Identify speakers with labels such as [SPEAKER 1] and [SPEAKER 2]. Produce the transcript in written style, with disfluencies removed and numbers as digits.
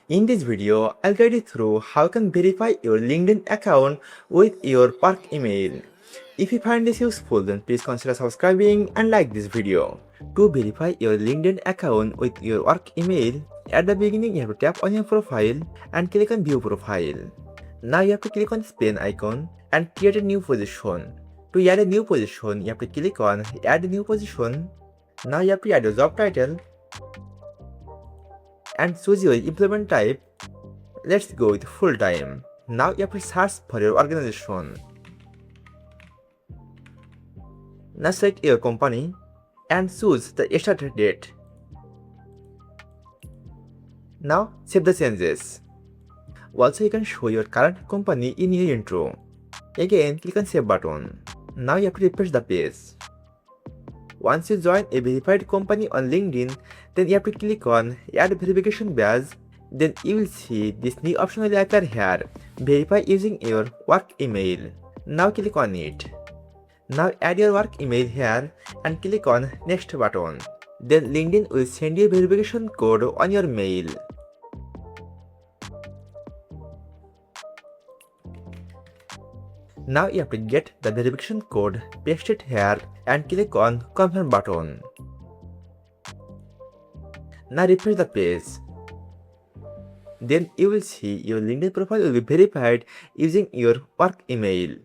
[SPEAKER 1] In this video, I'll guide you through how you can verify your LinkedIn account with your work email. If you find this useful, then please consider subscribing and like this video. To verify your LinkedIn account with your work email, at the beginning you have to tap on your profile and click on View Profile. Now you have to click on this pen icon and create a new position. To add a new position, you have to click on Add New Position. Now you have to add your job title and choose your employment type. Let's go with full time. Now you have to search for your organization. Now select your company and choose the start date. Now save the changes. Also, you can show your current company in your intro. Again, click on Save button. Now you have to refresh the page. Once you join a verified company on LinkedIn, then you have to click on Add Verification Badge. Then you will see this new option will appear here, Verify using your work email. Now click on it. Now add your work email here and click on Next button. Then LinkedIn will send you a verification code on your mail. Now you have to get the verification code, paste it here and click on Confirm button. Now refresh the page. Then you will see your LinkedIn profile will be verified using your work email.